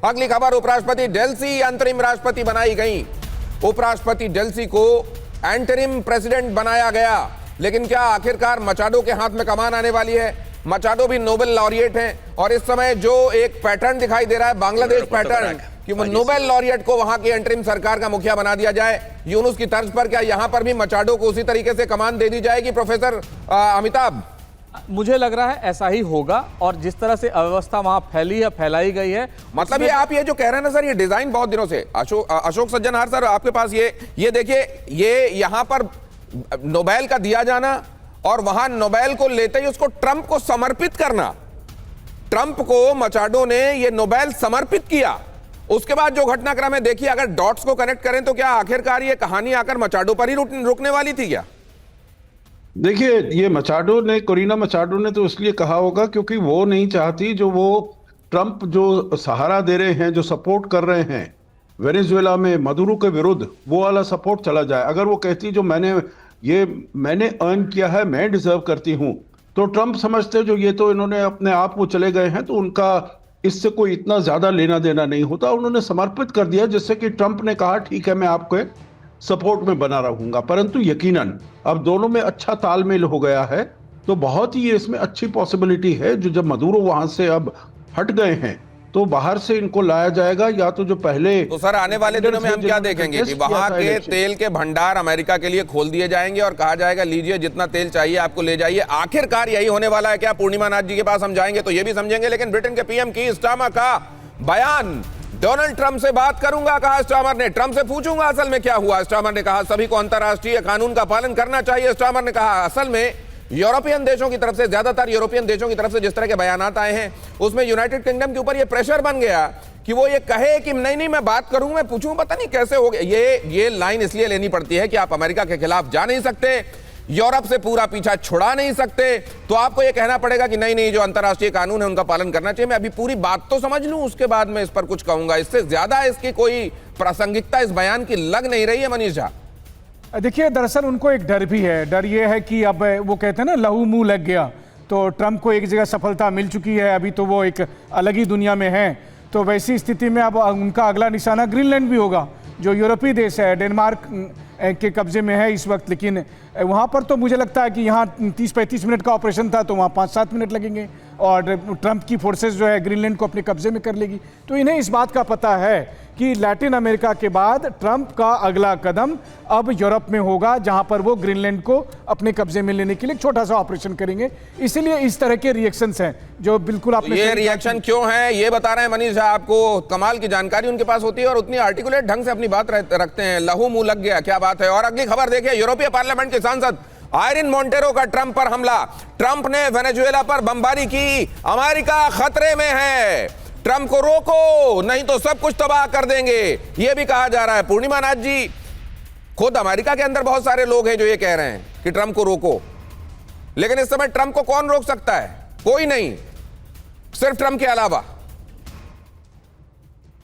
अगली खबर, उपराष्ट्रपति डेल्सी अंतरिम राष्ट्रपति बनाई गई। उपराष्ट्रपति डेल्सी को एंटरिम प्रेसिडेंट बनाया गया, लेकिन क्या आखिरकार मचाडो के हाथ में कमान आने वाली है? मचाडो भी नोबेल लॉरिएट हैं और इस समय जो एक पैटर्न दिखाई दे रहा है बांग्लादेश पैटर्न कि वो नोबेल लॉरिएट को वहां की एंटरिम सरकार का मुखिया बना दिया जाए, यूनुस की तर्ज पर, क्या यहां पर भी मचाडो को उसी तरीके से कमान दे दी जाएगी? प्रोफेसर अमिताभ, मुझे लग रहा है ऐसा ही होगा और जिस तरह से अव्यवस्था वहां फैली है, फैलाई गई है, मतलब ये आप ये जो कह रहे हैं ना सर, ये डिजाइन बहुत दिनों से अशोक सज्जनहार सर आपके पास ये देखिए, ये यहां पर नोबेल का दिया जाना और वहां नोबेल को लेते ही उसको ट्रंप को समर्पित करना। ट्रंप को मचाडो ने ये नोबेल समर्पित किया। उसके बाद जो घटनाक्रम है देखिए, अगर डॉट्स को कनेक्ट करें तो क्या आखिरकार ये कहानी आकर मचाडो पर ही रुकने वाली थी क्या? देखिए, ये मचाडो ने, कोरिना मचाडो ने तो इसलिए कहा होगा क्योंकि वो नहीं चाहती जो वो ट्रंप जो सहारा दे रहे हैं, जो सपोर्ट कर रहे हैं वेनेजुएला में मदुरो के विरुद्ध, वो वाला सपोर्ट चला जाए। अगर वो कहती जो मैंने अर्न किया है, मैं डिजर्व करती हूं, तो ट्रंप समझते जो ये तो इन्होंने अपने आप वो चले गए हैं तो उनका इससे कोई इतना ज्यादा लेना देना नहीं होता। उन्होंने समर्पित कर दिया, जिससे कि ट्रंप ने कहा ठीक है मैं आपके सपोर्ट में बना रहूंगा। परंतु यकीनन अब दोनों में अच्छा तालमेल हो गया है, तो बहुत ही इसमें अच्छी पॉसिबिलिटी है जो जब मदुरो वहां से अब हट गए हैं तो बाहर से इनको लाया जाएगा, या तो जो पहले। तो सर आने वाले दिनों में हम क्या देखेंगे कि वहां के तेल के भंडार अमेरिका के लिए खोल दिए जाएंगे और कहा जाएगा लीजिए जितना तेल चाहिए आपको ले जाइए? आखिरकार यही होने वाला है क्या? पूर्णिमा नाथ जी के पास हम जाएंगे तो ये भी समझेंगे। लेकिन ब्रिटेन के पीएम की स्टार्मर का बयान, डोनाल्ड ट्रंप से बात करूंगा कहा स्टार्मर ने, ट्रंप से पूछूंगा असल में क्या हुआ। स्टार्मर ने कहा सभी को अंतरराष्ट्रीय कानून का पालन करना चाहिए। स्टार्मर ने कहा असल में यूरोपियन देशों की तरफ से, ज्यादातर यूरोपियन देशों की तरफ से जिस तरह के बयानात आए हैं उसमें यूनाइटेड किंगडम के ऊपर ये प्रेशर बन गया कि वो ये कहे कि नहीं मैं बात करूं, मैं पूछूं, पता नहीं कैसे हो गया। ये लाइन इसलिए लेनी पड़ती है कि आप अमेरिका के खिलाफ जा नहीं सकते, यूरोप से पूरा पीछा छुड़ा नहीं सकते, तो आपको ये कहना पड़ेगा कि नहीं जो अंतरराष्ट्रीय कानून है उनका पालन करना चाहिए। मैं अभी पूरी बात तो समझ लूं, उसके बाद मैं इस पर कुछ कहूंगा। इससे ज्यादा इसकी कोई प्रासंगिकता इस बयान की लग नहीं रही है मनीष झा। देखिए, दरअसल उनको एक डर भी है। डर ये है कि अब वो कहते हैं ना लहू मुंह लग गया, तो ट्रंप को एक जगह सफलता मिल चुकी है, अभी तो वो एक अलग ही दुनिया में है। तो वैसी स्थिति में अब उनका अगला निशाना ग्रीनलैंड भी होगा, जो यूरोपीय देश है, डेनमार्क के कब्जे में है इस वक्त। लेकिन वहाँ पर तो मुझे लगता है कि यहाँ 30-35 मिनट का ऑपरेशन था, तो वहाँ 5-7 मिनट लगेंगे और ट्रंप की फोर्सेस जो है ग्रीनलैंड को अपने कब्जे में कर लेगी। तो इन्हें इस बात का पता है कि लैटिन अमेरिका के बाद ट्रंप का अगला कदम अब यूरोप में होगा, जहां पर वो ग्रीनलैंड को अपने कब्जे में लेने के लिए छोटा सा ऑपरेशन करेंगे। इसीलिए इस तरह के रिएक्शंस हैं जो बिल्कुल आपने। ये रिएक्शन क्यों है ये बता रहे हैं मनीष झा आपको। कमाल की जानकारी उनके पास होती है और उतनी आर्टिकुलेट ढंग से अपनी बात रखते हैं। लहू मुंह लग गया, क्या बात है। और अगली खबर देखिए, यूरोपीय पार्लियामेंट के सांसद आयरिन मोंटेरो का ट्रंप पर हमला। ट्रंप ने वेनेजुएला पर बमबारी की, अमेरिका खतरे में है, ट्रंप को रोको नहीं तो सब कुछ तबाह कर देंगे, यह भी कहा जा रहा है। पूर्णिमा नाथ जी, खुद अमेरिका के अंदर बहुत सारे लोग हैं जो ये कह रहे हैं कि ट्रंप को रोको, लेकिन इस समय ट्रंप को कौन रोक सकता है? कोई नहीं, सिर्फ ट्रंप के अलावा।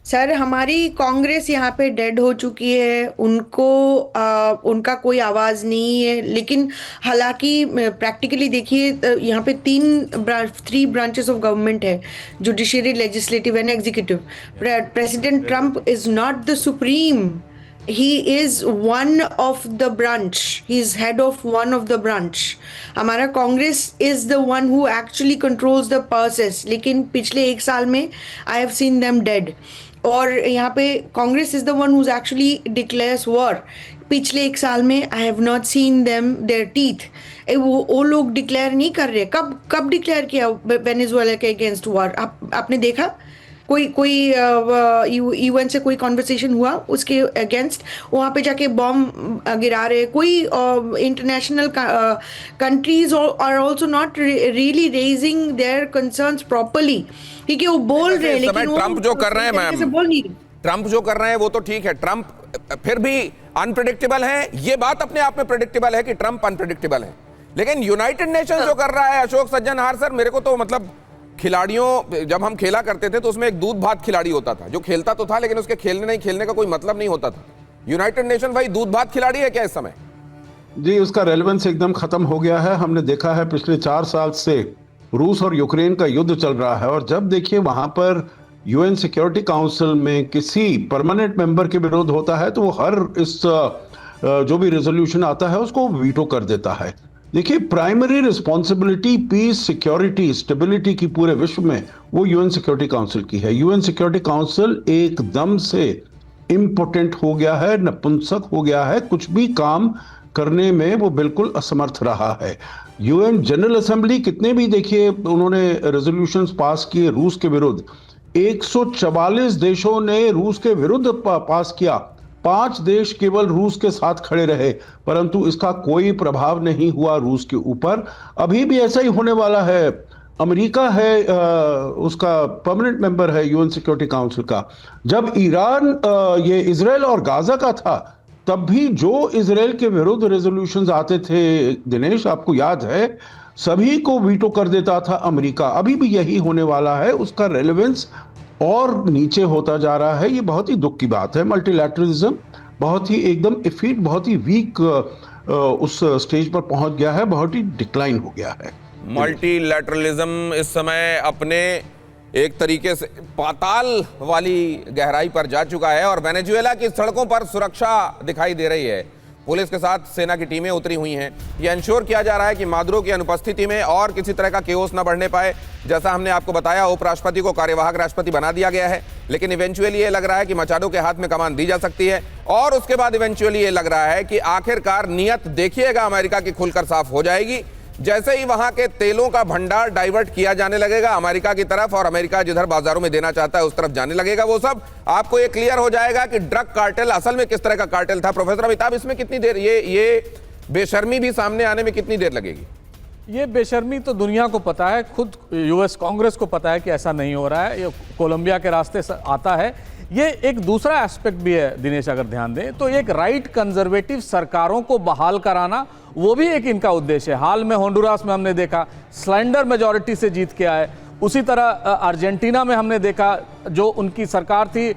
सर, हमारी कांग्रेस यहाँ पे डेड हो चुकी है, उनका कोई आवाज नहीं है। लेकिन हालांकि प्रैक्टिकली देखिए, यहाँ पे 3 ब्रांचेस ऑफ गवर्नमेंट है, judiciary, legislative and executive. President Trump is not the supreme, he is one of the branch, he is head of one of the branch. हमारा Congress is the one who actually controls the process. लेकिन पिछले 1 साल में I have seen them dead. और यहाँ पे Congress is the one who actually declares war. पिछले 1 साल में I have not seen them their teeth. वो लोग डिक्लेयर नहीं कर रहे। कब डिक्लेयर किया वेनेजुएला के अगेंस्ट वॉर? आपने देखा कोई यूएन से कोई कॉन्वर्सेशन हुआ उसके अगेंस्ट? वहाँ पे जाके बॉम्ब गिरा रहे। कोई international countries are also not really raising their concerns properly. ठीक है, वो बोल रहे हैं लेकिन ट्रंप जो कर रहे हैं मैम, ट्रंप जो कर रहे हैं वो तो ठीक है। ट्रंप फिर भी अनप्रेडिक्टेबल है, ये बात अपने आप में प्रेडिक्टेबल है कि ट्रंप अनप्रेडिक्टेबल है। लेकिन यूनाइटेड नेशन जो कर रहा है अशोक सज्जनहार सर, मेरे को तो मतलब खिलाड़ियों, जब हम खेला करते थे तो उसमें एक दूध भात खिलाड़ी होता था जो खेलता तो था लेकिन उसके खेलने नहीं खेलने का कोई मतलब नहीं होता था। यूनाइटेड नेशन भाई दूध भात खिलाड़ी है क्या इस समय? जी, उसका रेलेवेंस एकदम खत्म हो गया है। हमने देखा है पिछले 4 साल से रूस और यूक्रेन का युद्ध चल रहा है, और जब देखिए वहां पर यूएन सिक्योरिटी काउंसिल में किसी परमानेंट मेंबर के विरोध होता है तो वो हर इस जो भी रेजोल्यूशन आता है उसको वीटो कर देता है। देखिए, primary responsibility peace, security, stability की पूरे विश्व में वो यूएन सिक्योरिटी काउंसिल की है। यूएन सिक्योरिटी काउंसिल एकदम से इम्पोर्टेंट हो गया है, नपुंसक हो गया है, कुछ भी काम करने में वो बिल्कुल असमर्थ रहा है। यूएन जनरल असेंबली कितने भी देखिए उन्होंने रेजोल्यूशंस पास किए रूस के विरुद्ध, 144 देशों ने रूस के विरुद्ध पास किया, 5 देश केवल रूस के साथ खड़े रहे, परंतु इसका कोई प्रभाव नहीं हुआ रूस के ऊपर। अभी भी ऐसा ही होने वाला है। अमेरिका है उसका परमानेंट मेंबर है यूएन सिक्योरिटी काउंसिल का। जब ईरान ये इजराइल और गाजा का था तब भी जो इजराइल के विरुद्ध रेजोल्यूशंस आते थे, दिनेश आपको याद है, सभी को वीटो कर देता था अमेरिका। अभी भी यही होने वाला है, उसका रेलेवेंस और नीचे होता जा रहा है। ये बहुत ही दुख की बात है। मल्टीलैटरलिज्म बहुत ही एकदम इफीट, बहुत ही वीक उस स्टेज पर पहुंच गया है, बहुत ही डिक्लाइन हो गया है। मल्टीलैटरलिज्म इस समय अपने एक तरीके से पाताल वाली गहराई पर जा चुका है और वेनेजुएला की सड़कों पर सुरक्षा दिखाई दे रही है। पुलिस के साथ सेना की टीमें उतरी हुई हैं। यह इंश्योर किया जा रहा है कि मादुरो की अनुपस्थिति में और किसी तरह का केओस न बढ़ने पाए। जैसा हमने आपको बताया, उपराष्ट्रपति को कार्यवाहक राष्ट्रपति बना दिया गया है, लेकिन इवेंचुअली ये लग रहा है कि मचाडो के हाथ में कमान दी जा सकती है और उसके बाद इवेंचुअली ये लग रहा है कि आखिरकार नियत देखिएगा अमेरिका की खुलकर साफ हो जाएगी। जैसे ही वहां के तेलों का भंडार डाइवर्ट किया जाने लगेगा अमेरिका की तरफ और अमेरिका जिधर बाजारों में देना चाहता है उस तरफ जाने लगेगा, वो सब आपको ये क्लियर हो जाएगा कि ड्रग कार्टेल असल में किस तरह का कार्टेल था। प्रोफेसर अमिताभ, इसमें कितनी देर, ये बेशर्मी भी सामने आने में कितनी देर लगेगी? ये बेशर्मी तो दुनिया को पता है, खुद यूएस कांग्रेस को पता है कि ऐसा नहीं हो रहा है, ये कोलंबिया के रास्ते से आता है। ये एक दूसरा एस्पेक्ट भी है दिनेश, अगर ध्यान दें तो एक राइट कंजर्वेटिव सरकारों को बहाल कराना वो भी एक इनका उद्देश्य है। हाल में होंडुरास में हमने देखा स्लेंडर मेजॉरिटी से जीत के आए। उसी तरह अर्जेंटीना में हमने देखा जो उनकी सरकार थी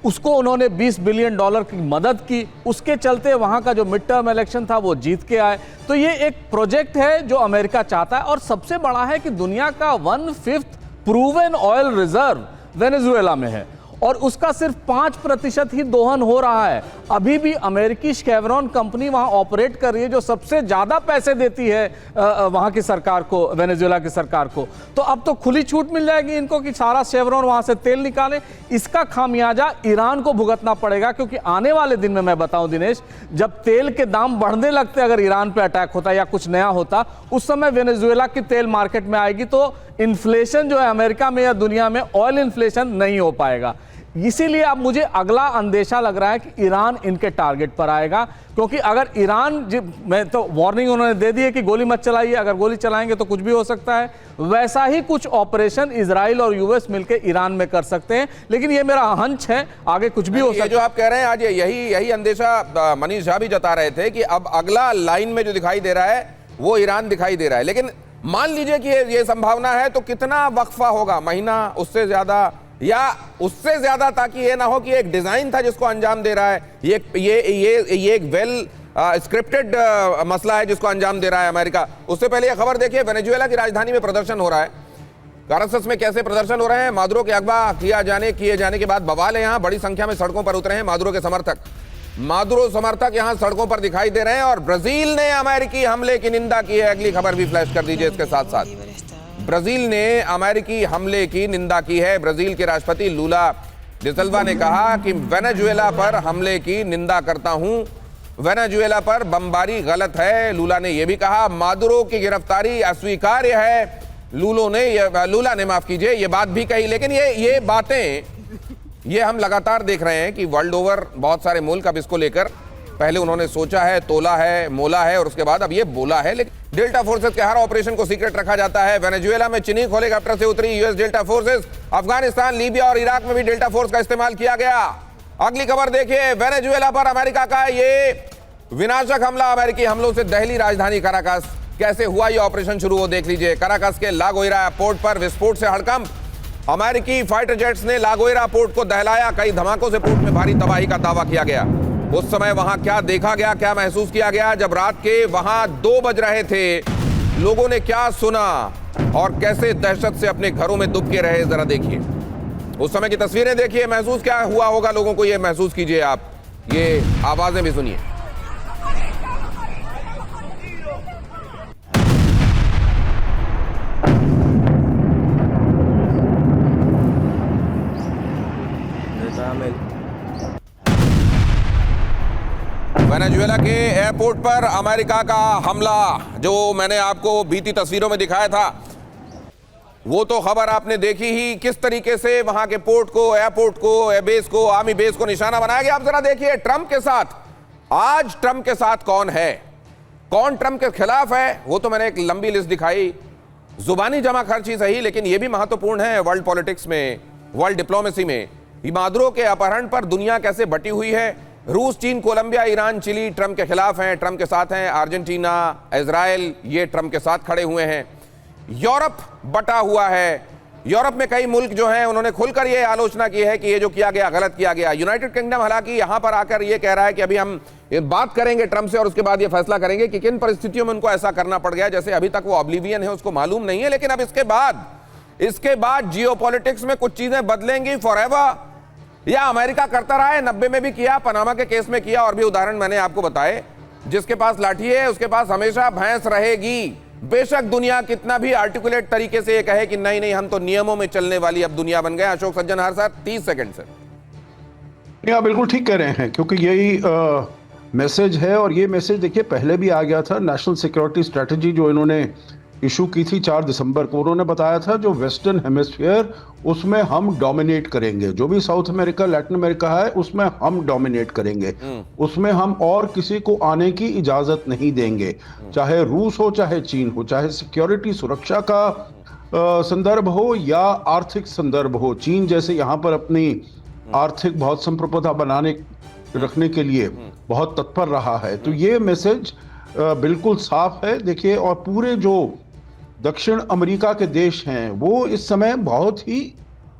उसको उन्होंने $20 बिलियन की मदद की, उसके चलते वहां का जो मिड टर्म इलेक्शन था वो जीत के आए। तो ये एक प्रोजेक्ट है जो अमेरिका चाहता है और सबसे बड़ा है कि दुनिया का 1/5 प्रूवन ऑयल रिजर्व वेनेजुएला में है और उसका सिर्फ 5% ही दोहन हो रहा है। अभी भी अमेरिकी शेवरॉन कंपनी वहां ऑपरेट कर रही है जो सबसे ज्यादा पैसे देती है वहां की सरकार को, वेनेजुएला की सरकार को। तो अब तो खुली छूट मिल जाएगी इनको कि सारा शेवरॉन वहां से तेल निकाले। इसका खामियाजा ईरान को भुगतना पड़ेगा, क्योंकि आने वाले दिन में मैं बताऊं दिनेश, जब तेल के दाम बढ़ने लगते, अगर ईरान पे अटैक होता या कुछ नया होता, उस समय वेनेजुएला की तेल मार्केट में आएगी तो इन्फ्लेशन जो है अमेरिका में या दुनिया में ऑयल इन्फ्लेशन नहीं हो पाएगा। इसीलिए अब मुझे अगला अंदेशा लग रहा है कि ईरान इनके टारगेट पर आएगा, क्योंकि अगर ईरान, मैं तो वार्निंग उन्होंने दे दी है कि गोली मत चलाइए, अगर गोली चलाएंगे तो कुछ भी हो सकता है। वैसा ही कुछ ऑपरेशन इजराइल और यूएस मिलकर ईरान में कर सकते हैं, लेकिन ये मेरा हंच है, आगे कुछ भी हो सकता है। जो आप कह रहे हैं आज यही अंदेशा मनीष झा भी जता रहे थे कि अब अगला लाइन में जो दिखाई दे रहा है वो ईरान दिखाई दे रहा है। लेकिन मान लीजिए कि ये संभावना है तो कितना वक्फा होगा, महीना, उससे ज्यादा या उससे ज्यादा, ताकि ये ना हो कि एक डिजाइन था जिसको अंजाम दे रहा है, ये एक वेल स्क्रिप्टेड मसला है जिसको अंजाम दे रहा है अमेरिका। उससे पहले ये खबर देखिए, वेनेजुएला की राजधानी में प्रदर्शन हो रहा है। काराकस में कैसे प्रदर्शन हो रहे हैं? मादुरो के अगवा किए जाने के बाद बवाल है। यहाँ बड़ी संख्या में सड़कों पर उतरे हैं मादुरो के समर्थक। मादुरो समर्थक यहाँ सड़कों पर दिखाई दे रहे हैं और ब्राजील ने अमेरिकी हमले की निंदा की है। अगली खबर भी फ्लैश कर दीजिए इसके साथ साथ। ब्राजील ने अमेरिकी हमले की निंदा की है। ब्राजील के राष्ट्रपति लूला डी सिल्वा ने कहा कि वेनेजुएला पर हमले की निंदा करता हूं, वेनेजुएला पर बमबारी गलत है। लूला ने यह भी कहा मादुरो की गिरफ्तारी अस्वीकार्य है। लूला ने माफ कीजिए ये बात भी कही। लेकिन ये बातें ये हम लगातार देख रहे हैं कि वर्ल्ड ओवर बहुत सारे मुल्क अब इसको लेकर, पहले उन्होंने सोचा है, तोला है, मोला है और उसके बाद अब ये बोला है। लेकिन डेल्टा फोर्सेस के हर ऑपरेशन को सीक्रेट रखा जाता है। वेनेजुएला में चीनी हेलीकॉप्टर से उतरी US delta forces. Afghanistan, Libya और इराक में भी डेल्टा फोर्स का इस्तेमाल किया गया। अगली खबर देखिए, वेनेजुएला पर अमेरिका का ये विनाशक हमला। अमेरिकी हमलों से दहली राजधानी काराकस कैसे हुआ ये ऑपरेशन शुरू, वो देख लीजिए। काराकस के लागोइरा पोर्ट पर विस्फोट से हड़कंप। अमेरिकी फाइटर जेट्स ने लागोइरा पोर्ट को दहलाया। कई धमाकों से पोर्ट में भारी तबाही का दावा किया गया। उस समय वहां क्या देखा गया, क्या महसूस किया गया? जब रात के वहां 2 बज रहे थे, लोगों ने क्या सुना और कैसे दहशत से अपने घरों में दुबके रहे, जरा देखिए। उस समय की तस्वीरें देखिए, महसूस क्या हुआ होगा लोगों को, ये महसूस कीजिए आप, ये आवाजें भी सुनिए। वेनेजुएला के एयरपोर्ट पर अमेरिका का हमला, जो मैंने आपको बीती तस्वीरों में दिखाया था, वो तो खबर आपने देखी ही, किस तरीके से वहां के पोर्ट को, एयरपोर्ट को, एयरबेस को, आर्मी बेस को निशाना बनाया गया। आप जरा देखिए ट्रंप के साथ, आज ट्रंप के साथ कौन है, कौन ट्रंप के खिलाफ है, वो तो मैंने एक लंबी लिस्ट दिखाई, जुबानी जमा खर्ची सही, लेकिन यह भी महत्वपूर्ण है वर्ल्ड पॉलिटिक्स में, वर्ल्ड डिप्लोमेसी में। मादुरो के अपहरण पर दुनिया कैसे बटी हुई है। रूस, चीन, कोलंबिया, ईरान, चिली ट्रंप के खिलाफ हैं, ट्रंप के साथ हैं। अर्जेंटीना, इजराइल, ये ट्रंप के साथ खड़े हुए हैं। यूरोप बटा हुआ है। यूरोप में कई मुल्क जो हैं उन्होंने खुलकर ये आलोचना की है कि ये जो किया गया गलत किया गया। यूनाइटेड किंगडम हालांकि यहां पर आकर ये कह रहा है कि अभी हम बात करेंगे ट्रंप से और उसके बाद ये फैसला करेंगे कि किन परिस्थितियों में उनको ऐसा करना पड़ गया, जैसे अभी तक वो ऑब्लिवियन है, उसको मालूम नहीं है। लेकिन अब इसके बाद जियोपॉलिटिक्स में कुछ चीजें बदलेंगी फॉरएवर, या अमेरिका करता रहा है, 90 में भी किया, पनामा के केस में किया, और भी उदाहरण मैंने आपको बताए। जिसके पास लाठी है उसके पास हमेशा भैंस रहेगी। बेशक दुनिया कितना भी आर्टिकुलेट तरीके से ये कहे कि नहीं नहीं हम तो नियमों में चलने वाली अब दुनिया बन गए। अशोक सज्जनहार सर 30 सेकंड से। आप बिल्कुल ठीक कह रहे हैं, क्योंकि यही मैसेज है, और ये मैसेज देखिए पहले भी आ गया था। नेशनल सिक्योरिटी स्ट्रेटजी जो इन्होंने इशू की थी 4 दिसंबर को, उन्होंने बताया था जो वेस्टर्न हेमिस्फीयर उसमें हम डोमिनेट करेंगे, जो भी साउथ अमेरिका, लैटिन अमेरिका है उसमें हम डोमिनेट करेंगे, उसमें हम और किसी को आने की इजाजत नहीं देंगे, चाहे रूस हो, चाहे चीन हो, चाहे सिक्योरिटी सुरक्षा का संदर्भ हो या आर्थिक संदर्भ हो। चीन जैसे यहाँ पर अपनी आर्थिक बहुत संप्रभुता बनाने रखने के लिए बहुत तत्पर रहा है। तो ये मैसेज बिल्कुल साफ है। देखिए, और पूरे जो दक्षिण अमेरिका के देश हैं वो इस समय बहुत ही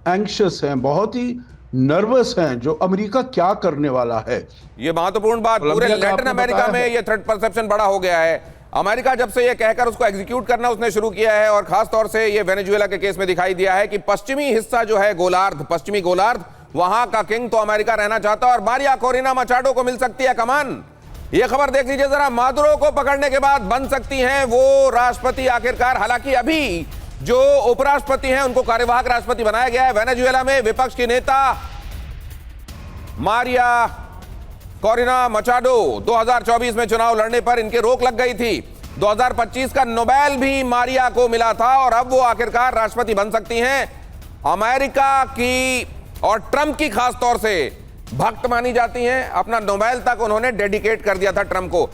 एंग्शियस हैं, बहुत ही नर्वस हैं, जो अमेरिका क्या करने वाला है। ये महत्वपूर्ण बात, पूरे लैटिन अमेरिका में ये थ्रेट परसेप्शन बड़ा हो गया है। अमेरिका जब से ये कहकर उसको एग्जीक्यूट करना उसने शुरू किया है, और खास तौर से ये वेनेजुएला के केस में दिखाई दिया है कि पश्चिमी हिस्सा जो है गोलार्ध, पश्चिमी गोलार्ध, वहां का किंग तो अमेरिका रहना चाहता है, और मारिया कोरिना मचाडो को मिल सकती है कमान। ये खबर देख लीजिए जरा, मादुरो को पकड़ने के बाद बन सकती हैं वो राष्ट्रपति आखिरकार। हालांकि अभी जो उपराष्ट्रपति हैं उनको कार्यवाहक राष्ट्रपति बनाया गया है। वेनेजुएला में विपक्ष की नेता मारिया कोरिना मचाडो 2024 में चुनाव लड़ने पर इनके रोक लग गई थी। 2025 का नोबेल भी मारिया को मिला था, और अब वो आखिरकार राष्ट्रपति बन सकती हैं। अमेरिका की और ट्रंप की खास तौर से भक्त मानी जाती हैं। अपना नोबेल तक उन्होंने डेडिकेट कर दिया था ट्रंप को।